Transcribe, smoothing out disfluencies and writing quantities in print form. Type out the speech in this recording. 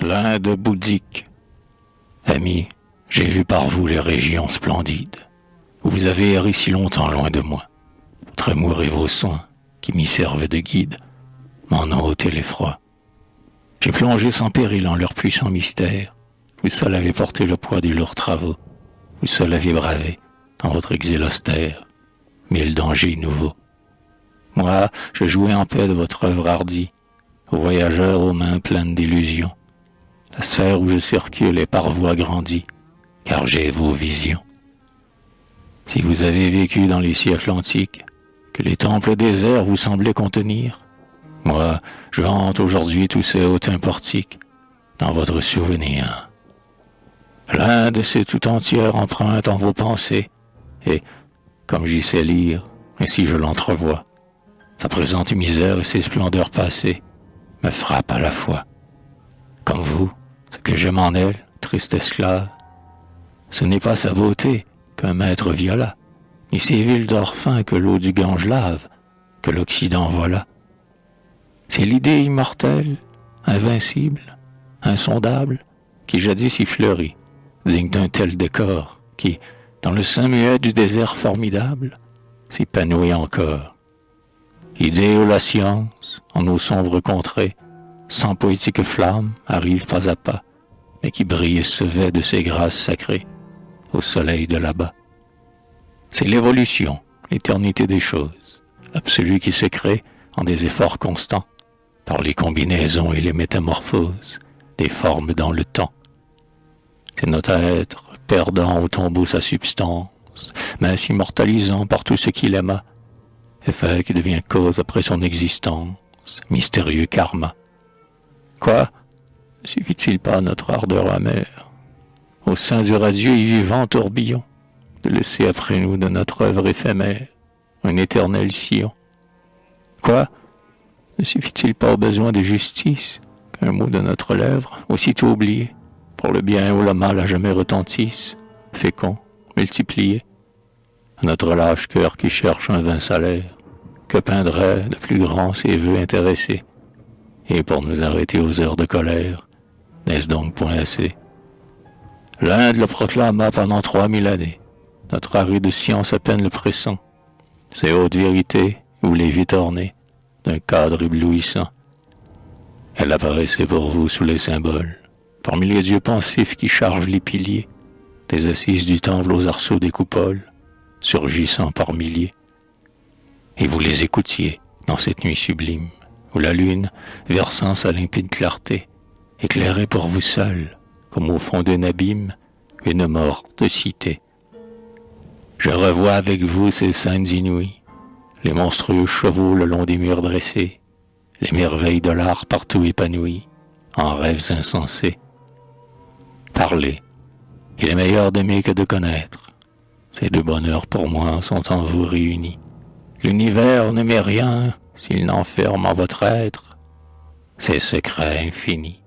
l'Inde bouddhique. Amis, j'ai vu par vous les régions splendides, où vous avez erré si longtemps loin de moi. Votre amour et vos soins, qui m'y servent de guide, m'en ont ôté l'effroi. J'ai plongé sans péril en leurs puissants mystères. Vous seul avez porté le poids des lourds travaux. Vous seul aviez bravé, dans votre exil austère, 1000 dangers nouveaux. Moi, je jouais en paix de votre œuvre hardie, aux voyageurs aux mains pleines d'illusions. La sphère où je circule est par vous agrandie, car j'ai vos visions. Si vous avez vécu dans les siècles antiques, que les temples déserts vous semblaient contenir, moi, je hante aujourd'hui tous ces hautains portiques, dans votre souvenir. L'Inde s'est tout entière empreinte en vos pensées, et, comme j'y sais lire, ainsi je l'entrevois, sa présente misère et ses splendeurs passées me frappent à la fois. Comme vous, ce que j'aime en elle, triste esclave, ce n'est pas sa beauté qu'un maître viola, ni ses villes d'or fin que l'eau du Gange lave, que l'Occident vola. C'est l'idée immortelle, invincible, insondable, qui jadis y fleurit, digne d'un tel décor, qui, dans le sein muet du désert formidable, s'épanouit encore. Idée où la science, en nos sombres contrées, sans poétique flamme, arrive pas à pas, mais qui brille et se vêt de ses grâces sacrées, au soleil de là-bas. C'est l'évolution, l'éternité des choses, l'absolu qui se crée en des efforts constants, par les combinaisons et les métamorphoses des formes dans le temps. C'est notre être, perdant au tombeau sa substance, mais s'immortalisant par tout ce qu'il aima, effet qui devient cause après son existence, mystérieux karma. Quoi? Ne suffit-il pas à notre ardeur amère, au sein du radieux et vivant tourbillon, de laisser après nous de notre œuvre éphémère un éternel sillon? Quoi? Ne suffit-il pas au besoin de justice qu'un mot de notre lèvre, aussitôt oublié, pour le bien ou le mal à jamais retentisse, fécond, multiplié? À notre lâche cœur qui cherche un vain salaire, que peindrait de plus grand ses vœux intéressés? Et pour nous arrêter aux heures de colère, n'est-ce donc point assez? L'Inde le proclama pendant 3000 années, notre aride science à peine le pressent. Ces hautes vérités, vous les vite ornées, d'un cadre éblouissant. Elle apparaissait pour vous sous les symboles, parmi les dieux pensifs qui chargent les piliers, des assises du temple aux arceaux des coupoles, surgissant par milliers. Et vous les écoutiez dans cette nuit sublime, où la lune, versant sa limpide clarté, éclairait pour vous seul, comme au fond d'un abîme, une morte cité. Je revois avec vous ces scènes inouïes, les monstrueux chevaux le long des murs dressés, les merveilles de l'art partout épanouies, en rêves insensés. Parlez, il est meilleur d'aimer que de connaître. Ces deux bonheurs pour moi sont en vous réunis. L'univers ne met rien s'il n'enferme en votre être ses secrets infinis.